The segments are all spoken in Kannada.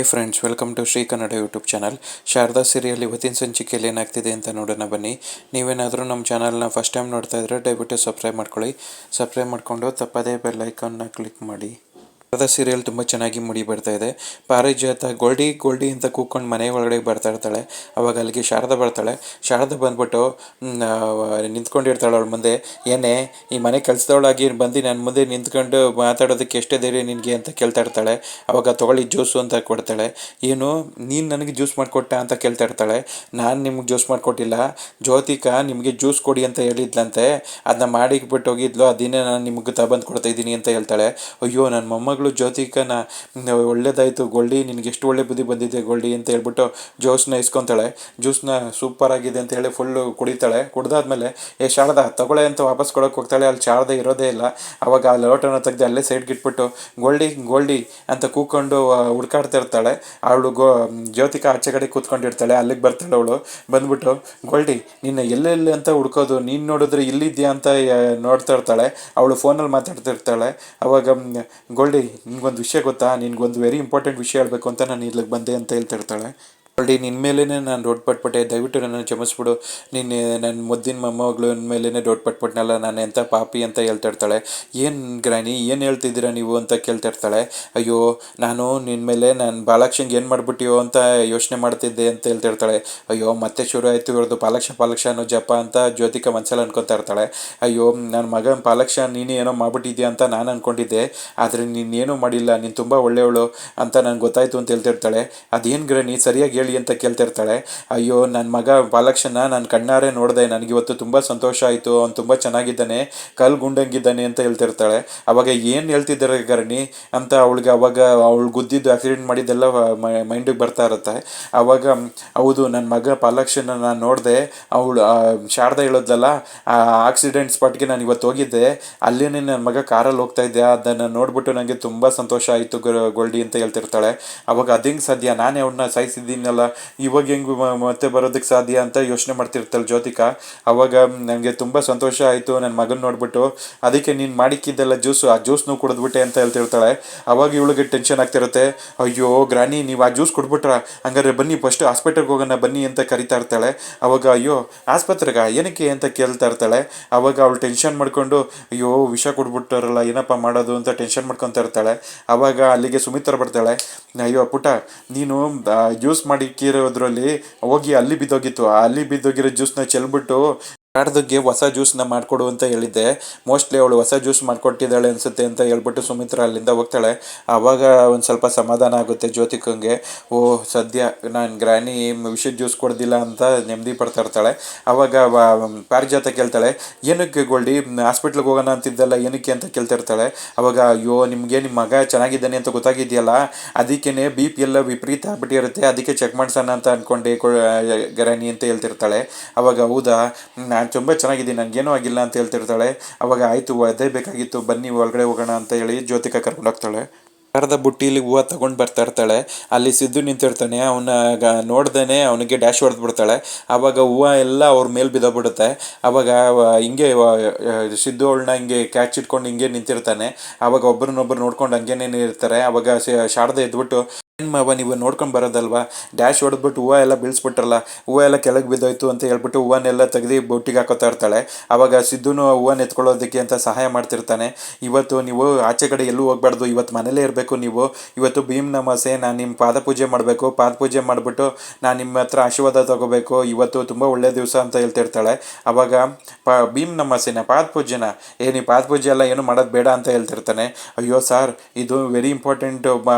Hey friends, welcome to Shri Kannada YouTube channel. Sharada serial ಇವತ್ತಿನ ಸಂಚಿಕೆಯಲ್ಲಿ ಏನಾಗ್ತಿದೆ ಅಂತ ನೋಡೋಣ ಬನ್ನಿ. ನೀವೇನಾದರೂ ನಮ್ಮ ಚಾನಲ್ನ ಫಸ್ಟ್ ಟೈಮ್ ನೋಡ್ತಾ ಇದ್ದರೆ ದಯವಿಟ್ಟು ಸಬ್ಸ್ಕ್ರೈಬ್ ಮಾಡ್ಕೊಳ್ಳಿ. ಸಬ್ಸ್ಕ್ರೈಬ್ ಮಾಡಿಕೊಂಡು ತಪ್ಪದೇ ಬೆಲ್ ಐಕಾನ್ನ ಕ್ಲಿಕ್ ಮಾಡಿ. ಶಾರದಾ ಸೀರಿಯಲ್ ತುಂಬ ಚೆನ್ನಾಗಿ ಮೂಡಿ ಬರ್ತಾ ಇದೆ. ಪಾರಿಜಾತ ಗೋಲ್ಡಿ ಗೋಲ್ಡಿ ಅಂತ ಕೂತ್ಕೊಂಡು ಮನೆ ಒಳಗಡೆ ಬರ್ತಾ ಇರ್ತಾಳೆ. ಅವಾಗ ಅಲ್ಲಿಗೆ ಶಾರದಾ ಬರ್ತಾಳೆ. ಶಾರದಾ ಬಂದ್ಬಿಟ್ಟು ನಿಂತ್ಕೊಂಡಿರ್ತಾಳೆ ಅವಳ ಮುಂದೆ. ಏನೇ ಈ ಮನೆ ಕೆಲಸದವಳಾಗಿ ಬಂದು ನನ್ನ ಮುಂದೆ ನಿಂತ್ಕೊಂಡು ಮಾತಾಡೋದಕ್ಕೆ ಎಷ್ಟೇ ಧೈರ್ಯ ನಿನಗೆ ಅಂತ ಕೇಳ್ತಾ ಇರ್ತಾಳೆ. ಅವಾಗ ತೊಗೊಳ್ಳಿ ಜ್ಯೂಸು ಅಂತ ಕೊಡ್ತಾಳೆ. ಏನು ನೀನು ನನಗೆ ಜ್ಯೂಸ್ ಮಾಡಿಕೊಟ್ಟ ಅಂತ ಕೇಳ್ತಾ ಇರ್ತಾಳೆ. ನಾನು ನಿಮ್ಗೆ ಜ್ಯೂಸ್ ಮಾಡಿಕೊಟ್ಟಿಲ್ಲ, ಜ್ಯೋತಿಕಾ ನಿಮಗೆ ಜ್ಯೂಸ್ ಕೊಡಿ ಅಂತ ಹೇಳಿದ್ಲಂತೆ, ಅದನ್ನ ಮಾಡಿಬಿಟ್ಟು ಹೋಗಿದ್ಲು, ಅದನ್ನೇ ನಾನು ನಿಮ್ಗೆ ತಗೊಂಡು ಕೊಡ್ತಾ ಇದ್ದೀನಿ ಅಂತ ಹೇಳ್ತಾಳೆ. ಅಯ್ಯೋ ನನ್ನ ಮೊಮ್ಮಗಳು ಜ್ಯೋತಿಕನ ಒಳ್ಳೇದಾಯಿತು ಗೋಲ್ಡಿ, ನಿನಗೆ ಎಷ್ಟು ಒಳ್ಳೆ ಬುದ್ಧಿ ಬಂದಿದೆ ಗೋಲ್ಡಿ ಅಂತ ಹೇಳ್ಬಿಟ್ಟು ಜ್ಯೂಸ್ನ ಇಸ್ಕೊತಾಳೆ. ಜ್ಯೂಸ್ನ ಸೂಪರ್ ಆಗಿದೆ ಅಂತ ಹೇಳಿ ಫುಲ್ಲು ಕುಡಿತಾಳೆ. ಕುಡ್ದಾದ್ಮೇಲೆ ಶಾರದಾ ತಗೊಳ್ಳೆ ಅಂತ ವಾಪಸ್ ಕೊಡೋಕೆ ಹೋಗ್ತಾಳೆ. ಅಲ್ಲಿ ಶಾರದಾ ಇರೋದೇ ಇಲ್ಲ. ಅವಾಗ ಆ ಲೋಟನ ತೆಗೆದು ಅಲ್ಲೇ ಸೈಡ್ಗೆ ಇಟ್ಬಿಟ್ಟು ಗೋಲ್ಡಿ ಗೋಲ್ಡಿ ಅಂತ ಕೂತ್ಕೊಂಡು ಹುಡ್ಕಾಡ್ತಾ ಇರ್ತಾಳೆ. ಅವಳು ಜ್ಯೋತಿಕಾ ಆಚೆ ಕಡೆ ಕೂತ್ಕೊಂಡಿರ್ತಾಳೆ. ಅಲ್ಲಿಗೆ ಬರ್ತಾಳೆ ಅವಳು. ಬಂದ್ಬಿಟ್ಟು ಗೋಲ್ಡಿ ನಿನ್ನ ಎಲ್ಲೆಲ್ಲಿ ಅಂತ ಹುಡ್ಕೋದು, ನೀನು ನೋಡಿದ್ರೆ ಇಲ್ಲಿದ್ಯಾ ಅಂತ ನೋಡ್ತಾ ಇರ್ತಾಳೆ. ಅವಳು ಫೋನಲ್ಲಿ ಮಾತಾಡ್ತಿರ್ತಾಳೆ. ಅವಾಗ ಗೋಲ್ಡಿ ನಿನ್ಗೊಂದು ವಿಷಯ ಗೊತ್ತಾ, ನಿನ್ಗೊಂದು ವೆರಿ ಇಂಪಾರ್ಟೆಂಟ್ ವಿಷಯ ಹೇಳಬೇಕು ಅಂತ ನಾನು ಇಲ್ಲಿಗೆ ಬಂದೆ ಅಂತ ಹೇಳ್ತಿರ್ತಾಳೆ. ಗೋಲ್ಡಿ ನಿನ್ನ ಮೇಲೇ ನಾನು ರೋಡ್ ಪಟ್ಬಿಟ್ಟೆ, ದಯವಿಟ್ಟು ನನ್ನನ್ನು ಕ್ಷಮಿಸ್ಬಿಡು, ನಿನ್ನ ನನ್ನ ಮುದ್ದಿನ ಮೊಮ್ಮಗಳು ಮೇಲೇ ರೋಡ್ ಪಟ್ಬಿಟ್ನಲ್ಲ, ನಾನು ಎಂಥ ಪಾಪಿ ಅಂತ ಹೇಳ್ತಾ ಇರ್ತಾಳೆ. ಏನು ಗ್ರಾನಿ ಏನು ಹೇಳ್ತಿದ್ದೀರಾ ನೀವು ಅಂತ ಕೇಳ್ತಾ ಇರ್ತಾಳೆ. ಅಯ್ಯೋ ನಾನು ನಿನ್ನ ಮೇಲೆ ನಾನು ಬಾಲಕ್ಷಂಗೆ ಏನು ಮಾಡಿಬಿಟ್ಟಿಯೋ ಅಂತ ಯೋಚನೆ ಮಾಡ್ತಿದ್ದೆ ಅಂತ ಹೇಳ್ತಾ ಇರ್ತಾಳೆ. ಅಯ್ಯೋ ಮತ್ತೆ ಶುರು ಆಯಿತು ಇವ್ರದ್ದು ಪಾಲಕ್ಷ ಅನ್ನೋ ಜಪ ಅಂತ ಜ್ಯೋತಿಕಾ ಮನಸ್ಸಲ್ಲಿ ಅನ್ಕೊತಾ ಇರ್ತಾಳೆ. ಅಯ್ಯೋ ನನ್ನ ಮಗನ ಪಾಲಕ್ಷ ನೀನು ಏನೋ ಮಾಡ್ಬಿಟ್ಟಿದ್ಯಾ ಅಂತ ನಾನು ಅಂದ್ಕೊಂಡಿದ್ದೆ, ಆದರೆ ನೀನೇನೂ ಮಾಡಿಲ್ಲ, ನೀನು ತುಂಬ ಒಳ್ಳೆಯವಳು ಅಂತ ನನಗೆ ಗೊತ್ತಾಯಿತು ಅಂತ ಹೇಳ್ತಿರ್ತಾಳೆ. ಅದೇನು ಗ್ರಾನಿ ಸರಿಯಾಗಿ ಹೇಳಿ ಅಂತ ಕೇಳ್ತಿರ್ತಾಳೆ. ಅಯ್ಯೋ ನನ್ನ ಮಗ ಬಾಲಕ್ಷನ ನಾನು ಕಣ್ಣಾರೆ ನೋಡಿದೆ, ನನಗಿವತ್ತು ತುಂಬ ಸಂತೋಷ ಆಯಿತು, ಅವ್ನು ತುಂಬ ಚೆನ್ನಾಗಿದ್ದಾನೆ, ಕಲ್ ಗುಂಡಂಗಿದ್ದಾನೆ ಅಂತ ಹೇಳ್ತಿರ್ತಾಳೆ. ಅವಾಗ ಏನು ಹೇಳ್ತಿದ್ದಾರೆ ಗರಣಿ ಅಂತ ಅವಳಿಗೆ ಅವಾಗ ಅವಳು ಗುದ್ದಿದ್ದು ಆಕ್ಸಿಡೆಂಟ್ ಮಾಡಿದ್ದೆಲ್ಲ ಮೈಂಡಿಗೆ ಬರ್ತಾ ಇರುತ್ತೆ. ಅವಾಗ ಹೌದು ನನ್ನ ಮಗ ಪಾಲಕ್ಷನ ನಾನು ನೋಡಿದೆ, ಅವಳು ಶಾರದಾ ಹೇಳೋದ್ಲಲ್ಲ ಆ ಆಕ್ಸಿಡೆಂಟ್ ಸ್ಪಾಟ್ಗೆ ನಾನು ಇವತ್ತು ಹೋಗಿದ್ದೆ, ಅಲ್ಲೇ ನನ್ನ ಮಗ ಕಾರಲ್ಲಿ ಹೋಗ್ತಾ ಇದ್ದೆ, ಅದನ್ನು ನೋಡ್ಬಿಟ್ಟು ನನಗೆ ತುಂಬ ಸಂತೋಷ ಆಯಿತು ಗೋಲ್ಡಿ ಅಂತ ಹೇಳ್ತಿರ್ತಾಳೆ. ಅವಾಗ ಅದಂಗೆ ಸಾಧ್ಯ, ನಾನೇ ಅವ್ಳನ್ನ ಸಾಯಿಸಿದ್ದೀನಲ್ಲ, ಇವಾಗ ಹೆಂಗೆ ಮತ್ತೆ ಬರೋದಕ್ಕೆ ಸಾಧ್ಯ ಅಂತ ಯೋಚನೆ ಮಾಡ್ತಿರ್ತಾಳೆ ಜ್ಯೋತಿಕಾ. ಅವಾಗ ನನಗೆ ತುಂಬ ಸಂತೋಷ ಆಯಿತು ನನ್ನ ಮಗನ ನೋಡ್ಬಿಟ್ಟು, ಅದಕ್ಕೆ ನೀನು ಮಾಡಿಕ್ಕಿದ್ದೆಲ್ಲ ಜ್ಯೂಸು, ಆ ಜ್ಯೂಸ್ನು ಕುಡಿದ್ಬಿಟ್ಟೆ ಅಂತ ಹೇಳ್ತಿರ್ತಾಳೆ. ಅವಾಗ ಇವಳಿಗೆ ಟೆನ್ಷನ್ ಆಗ್ತಿರುತ್ತೆ. ಅಯ್ಯೋ ಗ್ರಾನಿ ನೀವು ಆ ಜ್ಯೂಸ್ ಕೊಡ್ಬಿಟ್ರ, ಹಂಗಾರೆ ಬನ್ನಿ ಫಸ್ಟ್ ಹಾಸ್ಪಿಟಲ್ಗೆ ಹೋಗೋಣ ಬನ್ನಿ ಅಂತ ಕರಿತಾ ಇರ್ತಾಳೆ. ಅವಾಗ ಅಯ್ಯೋ ಆಸ್ಪತ್ರೆಗೆ ಏನಕ್ಕೆ ಅಂತ ಕೇಳ್ತಾ ಇರ್ತಾಳೆ. ಅವಾಗ ಅವಳು ಟೆನ್ಷನ್ ಮಾಡ್ಕೊಂಡು ಅಯ್ಯೋ ವಿಷ ಕೊಡ್ಬಿಟ್ಟಾರಲ್ಲ ಏನಪ್ಪ ಮಾಡೋದು ಅಂತ ಟೆನ್ಷನ್ ಮಾಡ್ಕೊತಾ ಇರ್ತಾಳೆ. ಅವಾಗ ಅಲ್ಲಿಗೆ ಸುಮಿತ್ರ ಬರ್ತಾಳೆ. ಅಯ್ಯೋ ಪುಟ್ಟ ನೀನು ಜ್ಯೂಸ್ ಮಾಡಿಕ್ಕಿರೋದ್ರಲ್ಲಿ ಹೋಗಿ ಅಲ್ಲಿ ಬಿದ್ದೋಗಿತ್ತು, ಅಲ್ಲಿ ಬಿದ್ದೋಗಿರೋ ಜ್ಯೂಸ್ನ ಚೆಲ್ಬಿಟ್ಟು ಶಾರದಗೆ ಹೊಸ ಜ್ಯೂಸ್ನ ಮಾಡಿಕೊಡು ಅಂತ ಹೇಳಿದ್ದೆ, ಮೋಸ್ಟ್ಲಿ ಅವಳು ಹೊಸ ಜ್ಯೂಸ್ ಮಾಡಿಕೊಟ್ಟಿದ್ದಾಳೆ ಅನಿಸುತ್ತೆ ಅಂತ ಹೇಳ್ಬಿಟ್ಟು ಸುಮಿತ್ರ ಅಲ್ಲಿಂದ ಹೋಗ್ತಾಳೆ. ಆವಾಗ ಒಂದು ಸ್ವಲ್ಪ ಸಮಾಧಾನ ಆಗುತ್ತೆ ಜ್ಯೋತಿಕಂಗೆ. ಓಹ್ ಸದ್ಯ ನಾನು ಗ್ರಾನಿ ವಿಷದ ಜ್ಯೂಸ್ ಕೊಡ್ದಿಲ್ಲ ಅಂತ ನೆಮ್ಮದಿ ಪಡ್ತಾ ಇರ್ತಾಳೆ. ಆವಾಗ ಪಾರಿಜಾತ ಕೇಳ್ತಾಳೆ, ಏನಕ್ಕೆ ಗೋಲ್ಡಿ ಹಾಸ್ಪಿಟ್ಲಿಗೆ ಹೋಗೋಣ ಅಂತಿದ್ದಲ್ಲ ಏನಕ್ಕೆ ಅಂತ ಕೇಳ್ತಿರ್ತಾಳೆ. ಅವಾಗ ಅಯ್ಯೋ ನಿಮಗೆ ನಿಮ್ಮ ಮಗ ಚೆನ್ನಾಗಿದ್ದಾನೆ ಅಂತ ಗೊತ್ತಾಗಿದೆಯಲ್ಲ, ಅದಕ್ಕೇ ಬಿ ಪಿ ಎಲ್ಲ ವಿಪರೀತ ಆಗ್ಬಿಟ್ಟಿರುತ್ತೆ, ಅದಕ್ಕೆ ಚೆಕ್ ಮಾಡ್ಸೋಣ ಅಂತ ಅಂದ್ಕೊಂಡೆ ಗ್ರಾನಿ ಅಂತ ಹೇಳ್ತಿರ್ತಾಳೆ. ಅವಾಗ ಹೌದಾ ನಾನು ತುಂಬ ಚೆನ್ನಾಗಿದ್ದೀನಿ, ನನಗೇನೂ ಆಗಿಲ್ಲ ಅಂತ ಹೇಳ್ತಿರ್ತಾಳೆ. ಅವಾಗ ಆಯಿತು ಅದೇ ಬೇಕಾಗಿತ್ತು ಬನ್ನಿ ಒಳಗಡೆ ಹೋಗೋಣ ಅಂತ ಹೇಳಿ ಜ್ಯೋತಿಕಾ ಕರ್ಕೊಂಡು ಹೋಗ್ತಾಳೆ. ಶಾರದ ಬುಟ್ಟಿಲಿ ಹೂವು ತಗೊಂಡು ಬರ್ತಾ ಇರ್ತಾಳೆ. ಅಲ್ಲಿ ಸಿದ್ದು ನಿಂತಿರ್ತಾನೆ. ಅವನ ನೋಡ್ದೇ ಅವನಿಗೆ ಡ್ಯಾಶ್ ಹೊಡೆದು ಬಿಡ್ತಾಳೆ. ಆವಾಗ ಹೂವು ಎಲ್ಲ ಅವ್ರ ಮೇಲೆ ಬಿದ್ದೋಗ್ಬಿಡುತ್ತೆ. ಆವಾಗ ಹಿಂಗೆ ಸಿದ್ದು ಅವಳನ್ನ ಹಿಂಗೆ ಕ್ಯಾಚ್ ಇಟ್ಕೊಂಡು ಹಿಂಗೆ ನಿಂತಿರ್ತಾನೆ. ಆವಾಗ ಒಬ್ಬರನ್ನೊಬ್ಬರು ನೋಡ್ಕೊಂಡು ಹಂಗೇನೇ ಇರ್ತಾರೆ. ಆವಾಗ ಶಾರದಾ ಎದ್ಬಿಟ್ಟು ಏನು ಮಾವ ನೀವು ನೋಡ್ಕೊಂಡು ಬರೋದಲ್ವಾ, ಡ್ಯಾಶ್ ಹೊಡೆದ್ಬಿಟ್ಟು ಹೂವು ಎಲ್ಲ ಬೀಳಿಸ್ಬಿಟ್ರಲ್ಲ, ಹೂವು ಎಲ್ಲ ಕೆಳಗೆ ಬಿದ್ದೋಯ್ತು ಅಂತ ಹೇಳ್ಬಿಟ್ಟು ಹೂವನ್ನೆಲ್ಲ ತೆಗೆದು ಬೊಟ್ಟಿಗೆ ಹಾಕೋತಾ ಇರ್ತಾಳೆ. ಆವಾಗ ಸಿದ್ದುನು ಹೂವನ್ನು ಎತ್ಕೊಳ್ಳೋದಕ್ಕೆ ಅಂತ ಸಹಾಯ ಮಾಡ್ತಿರ್ತಾನೆ. ಇವತ್ತು ನೀವು ಆಚೆ ಕಡೆ ಎಲ್ಲೂ ಹೋಗ್ಬಾರ್ದು, ಇವತ್ತು ಮನೇಲೇ ಇರಬೇಕು ನೀವು, ಇವತ್ತು ಭೀಮ್ ನಮಾಸೆ, ನಾನು ನಿಮ್ಮ ಪಾದಪೂಜೆ ಮಾಡಬೇಕು, ಪಾದಪೂಜೆ ಮಾಡಿಬಿಟ್ಟು ನಾನು ನಿಮ್ಮ ಹತ್ರ ಆಶೀರ್ವಾದ ತಗೋಬೇಕು, ಇವತ್ತು ತುಂಬ ಒಳ್ಳೆಯ ದಿವಸ ಅಂತ ಹೇಳ್ತಿರ್ತಾಳೆ. ಆವಾಗ ಭೀಮ್ ನಮಾಸೆನ ಪಾದಪೂಜೆನ ನೀವು ಪಾದಪೂಜೆ ಎಲ್ಲ ಏನು ಮಾಡೋದು ಬೇಡ ಅಂತ ಹೇಳ್ತಿರ್ತಾನೆ. ಅಯ್ಯೋ ಸಾರ್ ಇದು ವೆರಿ ಇಂಪಾರ್ಟೆಂಟ್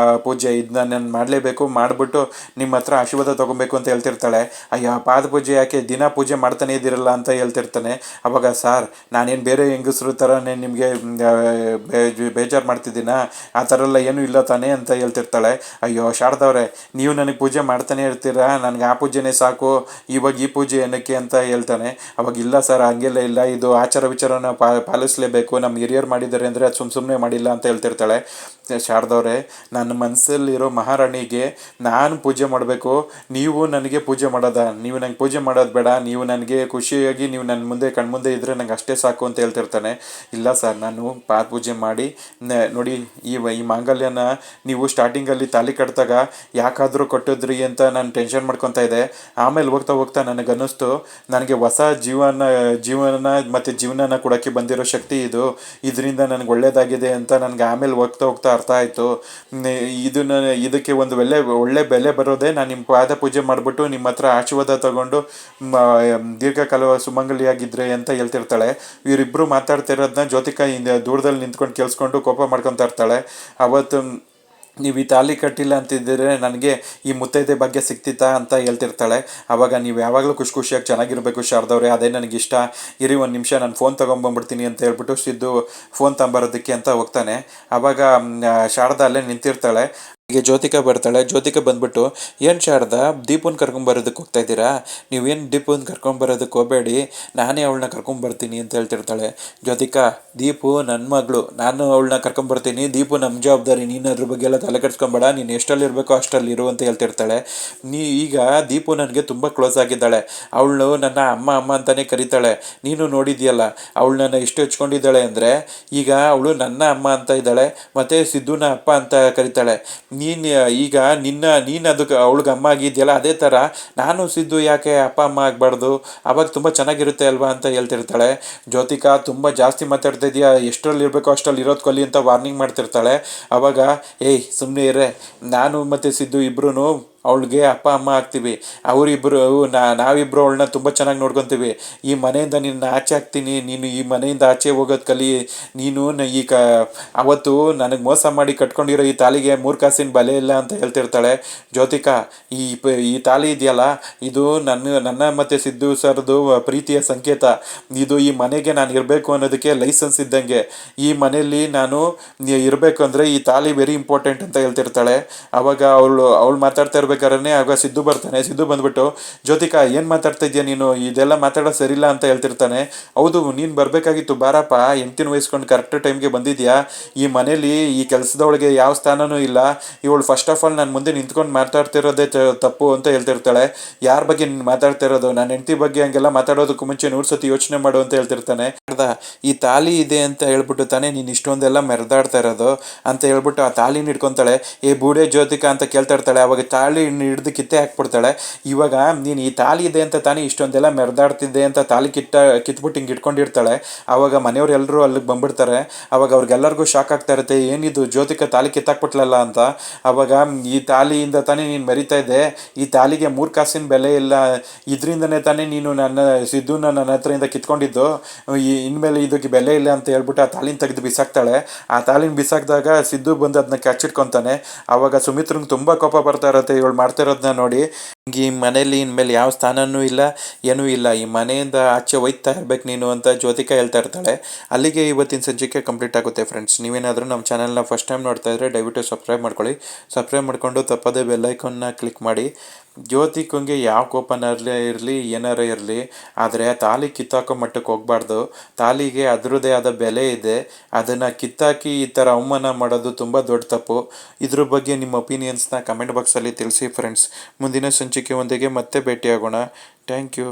ಪೂಜೆ, ಇದನ್ನ ನಾನು ಮಾಡಲೇಬೇಕು, ಮಾಡಿಬಿಟ್ಟು ನಿಮ್ಮ ಹತ್ರ ಆಶೀರ್ವಾದ ತೊಗೊಬೇಕು ಅಂತ ಹೇಳ್ತಿರ್ತಾಳೆ. ಅಯ್ಯ ಪಾದಪೂಜೆ ಯಾಕೆ ದಿನ ಪೂಜೆ ಮಾಡ್ತಾನೆ ಇದ್ದೀರಲ್ಲ ಅಂತ ಹೇಳ್ತಿರ್ತಾನೆ. ಅವಾಗ ಸಾರ್ ನಾನೇನು ಬೇರೆ ಹೆಂಗಸ್ರು ಥರನೇ ನಿಮಗೆ ಬೇಜಾರು ಮಾಡ್ತಿದ್ದೀನಾ, ಆ ಥರ ಎಲ್ಲ ಏನೂ ಇಲ್ಲ ತಾನೇ ಅಂತ ಹೇಳ್ತಿರ್ತಾಳೆ. ಅಯ್ಯೋ ಶಾರದವ್ರೆ ನೀವು ನನಗೆ ಪೂಜೆ ಮಾಡ್ತಾನೆ ಇರ್ತೀರಾ, ನನಗೆ ಆ ಪೂಜೆನೇ ಸಾಕು, ಇವಾಗ ಈ ಪೂಜೆ ಏನಕ್ಕೆ ಅಂತ ಹೇಳ್ತಾನೆ. ಅವಾಗ ಇಲ್ಲ ಸರ್ ಹಂಗೆಲ್ಲ ಇಲ್ಲ, ಇದು ಆಚಾರ ವಿಚಾರನ ಪಾಲಿಸಲೇಬೇಕು, ನಮ್ಮ ಹಿರಿಯರು ಮಾಡಿದ್ದಾರೆ ಅಂದರೆ ಅದು ಸುಮ್ಮನೆ ಮಾಡಿಲ್ಲ ಅಂತ ಹೇಳ್ತಿರ್ತಾಳೆ. ಶಾರದವ್ರೆ, ನನ್ನ ಮನಸ್ಸಲ್ಲಿರೋ ಮಹಾರಾಣಿಗೆ ನಾನು ಪೂಜೆ ಮಾಡಬೇಕು, ನೀವು ನನಗೆ ಪೂಜೆ ಮಾಡೋದ? ನೀವು ನಂಗೆ ಪೂಜೆ ಮಾಡೋದು ಬೇಡ, ನೀವು ನನಗೆ ಖುಷಿಯಾಗಿ ನೀವು ನನ್ನ ಮುಂದೆ ಕಣ್ಮುಂದೆ ಇದ್ದರೆ ನಂಗೆ ಅಷ್ಟೇ ಸಾಕು ಅಂತ ಹೇಳ್ತಿರ್ತಾನೆ. ಇಲ್ಲ ಸರ್, ನಾನು ಪಾದ ಪೂಜೆ ಮಾಡಿ ನೋಡಿ, ಈ ಮಾಂಗಲ್ಯನ ನೀವು ಸ್ಟಾರ್ಟಿಂಗಲ್ಲಿ ತಾಲಿ ಕಟ್ಟಿದಾಗ ಯಾಕಾದರೂ ಕೊಟ್ಟಿದ್ರಿ ಅಂತ ನಾನು ಟೆನ್ಷನ್ ಮಾಡ್ಕೊತಾ ಇದ್ದೆ. ಆಮೇಲೆ ಹೋಗ್ತಾ ಹೋಗ್ತಾ ನನಗನ್ನಿಸ್ತು, ನನಗೆ ಹೊಸ ಜೀವನ ಮತ್ತು ಜೀವನನ ಕೊಡೋಕ್ಕೆ ಬಂದಿರೋ ಶಕ್ತಿ ಇದು, ಇದರಿಂದ ನನಗೆ ಒಳ್ಳೇದಾಗಿದೆ ಅಂತ ನನಗೆ ಆಮೇಲೆ ಹೋಗ್ತಾ ಹೋಗ್ತಾ ಅರ್ಥ ಆಯಿತು. ಇದಕ್ಕೆ ಒಂದು ಒಳ್ಳೆ ಬೆಲೆ ಬರೋದೇ ನಾನು ನಿಮ್ಮ ಪಾದ ಪೂಜೆ ಮಾಡಿಬಿಟ್ಟು ನಿಮ್ಮ ಹತ್ರ ಆಶೀರ್ವಾದ ತಗೊಂಡು ದೀರ್ಘಕಾಲ ಸುಮಂಗಲಿಯಾಗಿದ್ರೆ ಅಂತ ಹೇಳ್ತಿರ್ತಾಳೆ. ಇವರಿಬ್ಬರು ಮಾತಾಡ್ತಿರೋದನ್ನ ಜ್ಯೋತಿಕಾ ದೂರದಲ್ಲಿ ನಿಂತ್ಕೊಂಡು ಕೇಳಿಸ್ಕೊಂಡು ಕೋಪ ಮಾಡ್ಕೊತಾ ಇರ್ತಾಳೆ. ಅವತ್ತು ನೀವು ಈ ತಾಲಿ ಕಟ್ಟಿಲ್ಲ ಅಂತಿದ್ದರೆ ನನಗೆ ಈ ಮುತ್ತೈದೆ ಬಗ್ಗೆ ಸಿಕ್ತಿತ್ತಾ ಅಂತ ಹೇಳ್ತಿರ್ತಾಳೆ. ಆವಾಗ ನೀವು ಯಾವಾಗಲೂ ಖುಷಿಯಾಗಿ ಚೆನ್ನಾಗಿರಬೇಕು ಶಾರದವ್ರೆ, ಅದೇ ನನಗಿಷ್ಟ, ಇರಿ ಒಂದು ನಿಮಿಷ ನಾನು ಫೋನ್ ತೊಗೊಂಬಂದ್ಬಿಡ್ತೀನಿ ಅಂತ ಹೇಳ್ಬಿಟ್ಟು ಸಿದ್ದು ಫೋನ್ ತಗೊಂಬರೋದಕ್ಕೆ ಅಂತ ಹೋಗ್ತಾನೆ. ಆವಾಗ ಶಾರದಾ ಅಲ್ಲೇ ನಿಂತಿರ್ತಾಳೆ. ಈಗ ಜ್ಯೋತಿಕಾ ಬರ್ತಾಳೆ. ಜ್ಯೋತಿಕಾ ಬಂದ್ಬಿಟ್ಟು, ಏನು ಶಾರದಾ, ದೀಪನ ಕರ್ಕೊಂಬರೋದಕ್ಕೆ ಹೋಗ್ತಾ ಇದ್ದೀರಾ? ನೀವೇನು ದೀಪನ ಕರ್ಕೊಂಬರೋದಕ್ಕೆ ಹೋಗಬೇಡಿ, ನಾನೇ ಅವಳನ್ನ ಕರ್ಕೊಂಬರ್ತೀನಿ ಅಂತ ಹೇಳ್ತಿರ್ತಾಳೆ. ಜ್ಯೋತಿಕಾ, ದೀಪು ನನ್ನ ಮಗಳು, ನಾನು ಅವಳನ್ನ ಕರ್ಕೊಂಬರ್ತೀನಿ, ದೀಪು ನಮ್ಮ ಜವಾಬ್ದಾರಿ, ನೀನು ಅದ್ರ ಬಗ್ಗೆ ಎಲ್ಲ ತಲೆ ಕೆಡಿಸ್ಕೊಂಬೇಡ, ನೀನು ಎಷ್ಟಲ್ಲಿ ಇರಬೇಕೋ ಅಷ್ಟಲ್ಲಿ ಇರು ಅಂತ ಹೇಳ್ತಿರ್ತಾಳೆ. ಈಗ ದೀಪು ನನಗೆ ತುಂಬ ಕ್ಲೋಸ್ ಆಗಿದ್ದಾಳೆ, ಅವಳು ನನ್ನ ಅಮ್ಮ ಅಂತಲೇ ಕರೀತಾಳೆ. ನೀನು ನೋಡಿದ್ಯಲ್ಲ ಅವಳು ನನ್ನ ಎಷ್ಟು ಹೆಚ್ಕೊಂಡಿದ್ದಾಳೆ ಅಂದರೆ, ಈಗ ಅವಳು ನನ್ನ ಅಮ್ಮ ಅಂತ ಇದ್ದಾಳೆ, ಮತ್ತು ಸಿದ್ದುನ ಅಪ್ಪ ಅಂತ ಕರೀತಾಳೆ. ನೀನು ಅದಕ್ಕೆ ಅವಳಿಗೆ ಅಮ್ಮ ಆಗಿದೆಯಲ್ಲ, ಅದೇ ಥರ ನಾನು ಸಿದ್ದು ಯಾಕೆ ಅಪ್ಪ ಅಮ್ಮ ಆಗಬಾರ್ದು, ಅವಾಗ ತುಂಬ ಚೆನ್ನಾಗಿರುತ್ತೆ ಅಲ್ವಾ ಅಂತ ಹೇಳ್ತಿರ್ತಾಳೆ. ಜ್ಯೋತಿಕಾ ತುಂಬ ಜಾಸ್ತಿ ಮಾತಾಡ್ತಾ ಇದೆಯಾ, ಎಷ್ಟರಲ್ಲಿ ಇರಬೇಕೋ ಅಷ್ಟರಲ್ಲಿ ಇರೋದು ಕಲಿ ಅಂತ ವಾರ್ನಿಂಗ್ ಮಾಡ್ತಿರ್ತಾಳೆ. ಆವಾಗ ಏಯ್ ಸುಮ್ಮನೆ ಇರೇ, ನಾನು ಮತ್ತು ಸಿದ್ದು ಇಬ್ಬರೂ ಅವಳಿಗೆ ಅಪ್ಪ ಅಮ್ಮ ಆಗ್ತೀವಿ, ಅವರಿಬ್ಬರು ನಾವಿಬ್ಬರು ಅವಳನ್ನ ತುಂಬ ಚೆನ್ನಾಗಿ ನೋಡ್ಕೊತೀವಿ, ಈ ಮನೆಯಿಂದ ನಿನ್ನ ಆಚೆ ಹಾಕ್ತೀನಿ, ನೀನು ಈ ಮನೆಯಿಂದ ಆಚೆ ಹೋಗೋದು ಕಲಿ, ನೀನು ಅವತ್ತು ನನಗೆ ಮೋಸ ಮಾಡಿ ಕಟ್ಕೊಂಡಿರೋ ಈ ತಾಲಿಗೆ 3 ಕಾಸಿನ ಬೆಲೆ ಇಲ್ಲ ಅಂತ ಹೇಳ್ತಿರ್ತಾಳೆ. ಜ್ಯೋತಿಕಾ, ಈ ತಾಲಿ ಇದೆಯಲ್ಲ, ಇದು ನನ್ನ ಮತ್ತು ಸಿದ್ದು ಸರ್ದು ಪ್ರೀತಿಯ ಸಂಕೇತ, ಇದು ಈ ಮನೆಗೆ ನಾನು ಇರಬೇಕು ಅನ್ನೋದಕ್ಕೆ ಲೈಸೆನ್ಸ್ ಇದ್ದಂಗೆ, ಈ ಮನೆಯಲ್ಲಿ ನಾನು ಇರಬೇಕು ಅಂದರೆ ಈ ತಾಲಿ ವೆರಿ ಇಂಪಾರ್ಟೆಂಟ್ ಅಂತ ಹೇಳ್ತಿರ್ತಾಳೆ. ಆವಾಗ ಅವಳು ಮಾತಾಡ್ತಾ ಇರ್ಬೇಕಾದ್ರೆ ಆಗ ಸಿದ್ದು ಬರ್ತಾನೆ. ಸಿದ್ದು ಬಂದ್ಬಿಟ್ಟು, ಜ್ಯೋತಿಕಾ ಏನು ಮಾತಾಡ್ತಾ ಇದೆಯಾ ನೀನು, ಇದೆಲ್ಲ ಮಾತಾಡೋದು ಸರಿಯಿಲ್ಲ ಅಂತ ಹೇಳ್ತಿರ್ತಾನೆ. ಹೌದು, ನೀನು ಬರಬೇಕಾಗಿತ್ತು, ಬಾರಪ್ಪ, ಹೆಂಡ್ತಿನ ವಹಿಸ್ಕೊಂಡು ಕರೆಕ್ಟ್ ಟೈಮ್ಗೆ ಬಂದಿದ್ಯಾ, ಈ ಮನೇಲಿ ಈ ಕೆಲಸದೊಳಗೆ ಯಾವ ಸ್ಥಾನನೂ ಇಲ್ಲ, ಇವಳು ಫಸ್ಟ್ ಆಫ್ ಆಲ್ ನನ್ನ ಮುಂದೆ ನಿಂತ್ಕೊಂಡು ಮಾತಾಡ್ತಿರೋದೇ ತಪ್ಪು ಅಂತ ಹೇಳ್ತಿರ್ತಾಳೆ. ಯಾರ ಬಗ್ಗೆ ನೀನು ಮಾತಾಡ್ತಿರೋದು, ನನ್ನ ಹೆಂಡತಿ ಬಗ್ಗೆ ಹಂಗೆಲ್ಲ ಮಾತಾಡೋದಕ್ಕೂ ಮುಂಚೆ 100 ಸತಿ ಯೋಚನೆ ಮಾಡು ಅಂತ ಹೇಳ್ತಿರ್ತಾನೆ. ಈ ತಾಲಿ ಇದೆ ಅಂತ ಹೇಳ್ಬಿಟ್ಟು ತಾನೇ ನೀನು ಇಷ್ಟೊಂದೆಲ್ಲ ಮೆರೆದಾಡ್ತಾ ಇರೋದು ಅಂತ ಹೇಳ್ಬಿಟ್ಟು ಆ ತಾಲಿನ ಹಿಡ್ಕೊತಾಳೆ. ಬೂಡೆ ಜ್ಯೋತಿಕಾ ಅಂತ ಕೇಳ್ತಾ ಇರ್ತಾಳೆ. ಅವಾಗ ತಾಳಿ ಹಿಡ್ದು ಕಿತ್ತೆ ಹಾಕ್ಬಿಡ್ತಾಳೆ. ಇವಾಗ ನೀನು ಈ ತಾಲಿ ಇದೆ ಅಂತ ತಾನೇ ಇಷ್ಟೊಂದೆಲ್ಲ ಮೆರೆದಾಡ್ತಿದ್ದೆ ಅಂತ ತಾಲಿ ಕಿತ್ಬಿಟ್ಟು ಹಿಂಗೆ ಇಟ್ಕೊಂಡಿರ್ತಾಳೆ. ಆವಾಗ ಮನೆಯವರೆಲ್ಲರೂ ಅಲ್ಲಿಗೆ ಬಂದ್ಬಿಡ್ತಾರೆ. ಆವಾಗ ಅವ್ರಿಗೆಲ್ಲರಿಗೂ ಶಾಕ್ ಆಗ್ತಾ ಇರುತ್ತೆ, ಏನಿದು ಜ್ಯೋತಿಕಾ ತಾಲಿ ಕಿತ್ತಾಕ್ಬಿಟ್ಲಲ್ಲ ಅಂತ. ಆವಾಗ ಈ ತಾಲಿಯಿಂದ ತಾನೇ ನೀನು ಮೆರಿತಾ ಇದ್ದೆ, ಈ ತಾಲಿಗೆ 3 ಕಾಸಿನ ಬೆಲೆ ಇಲ್ಲ, ಇದರಿಂದನೇ ತಾನೇ ನೀನು ಸಿದ್ದುನ ನನ್ನ ಹತ್ರದಿಂದ ಕಿತ್ಕೊಂಡಿದ್ದು, ಇನ್ಮೇಲೆ ಇದಕ್ಕೆ ಬೆಲೆ ಇಲ್ಲ ಅಂತ ಹೇಳ್ಬಿಟ್ಟು ಆ ತಾಲಿನ ತೆಗೆದು ಬಿಸಾಕ್ತಾಳೆ. ಆ ತಾಲಿನ ಬಿಸಾಕಿದಾಗ ಸಿದ್ದು ಬಂದು ಅದನ್ನ ಕಚ್ಚಿಟ್ಕೊತಾನೆ. ಆವಾಗ ಸುಮಿತ್ರಂಗೆ ತುಂಬ ಕೋಪ ಬರ್ತಾ ಇರುತ್ತೆ ಇವಳು ಮಾಡ್ತಿರೋದನ್ನ ನೋಡಿ. ಈ ಮನೇಲಿ ಇನ್ಮೇಲೆ ಯಾವ ಸ್ಥಾನನೂ ಇಲ್ಲ, ಏನೂ ಇಲ್ಲ, ಈ ಮನೆಯಿಂದ ಆಚೆ ಒಯ್ತಾ ಇರ್ಬೇಕು ನೀನು ಅಂತ ಜ್ಯೋತಿಕಾ ಹೇಳ್ತಾ ಇರ್ತಾಳೆ. ಅಲ್ಲಿಗೆ ಇವತ್ತಿನ ಸಂಚಿಕೆ ಕಂಪ್ಲೀಟ್ ಆಗುತ್ತೆ ಫ್ರೆಂಡ್ಸ್. ನೀವೇನಾದರೂ ನಮ್ಮ ಚಾನಲ್ನ ಫಸ್ಟ್ ಟೈಮ್ ನೋಡ್ತಾ ಇದ್ದರೆ ದಯವಿಟ್ಟು ಸಬ್ಸ್ಕ್ರೈಬ್ ಮಾಡ್ಕೊಳ್ಳಿ. ಸಬ್ಸ್ಕ್ರೈಬ್ ಮಾಡಿಕೊಂಡು ತಪ್ಪದೇ ಬೆಲ್ಲೈಕನ್ನ ಕ್ಲಿಕ್ ಮಾಡಿ. ಜ್ಯೋತಿಕಂಗೆ ಯಾವ ಕೋಪನಲ್ಲೇ ಇರಲಿ, ಏನಾರ ಇರಲಿ, ಆದರೆ ತಾಲಿ ಕಿತ್ತಾಕೋ ಮಟ್ಟಕ್ಕೆ ಹೋಗಬಾರ್ದು. ತಾಲಿಗೆ ಅದರದ್ದೇ ಆದ ಬೆಲೆ ಇದೆ, ಅದನ್ನು ಕಿತ್ತಾಕಿ ಈ ಥರ ಅವಮಾನ ಮಾಡೋದು ತುಂಬ ದೊಡ್ಡ ತಪ್ಪು. ಇದ್ರ ಬಗ್ಗೆ ನಿಮ್ಮ ಒಪಿನಿಯನ್ಸ್ನ ಕಮೆಂಟ್ ಬಾಕ್ಸಲ್ಲಿ ತಿಳಿಸಿ ಫ್ರೆಂಡ್ಸ್. ಮುಂದಿನ ಸಂಚಿಕೆ ಒಂದಿಗೆ ಮತ್ತೆ ಭೇಟಿಯಾಗೋಣ. Thank you.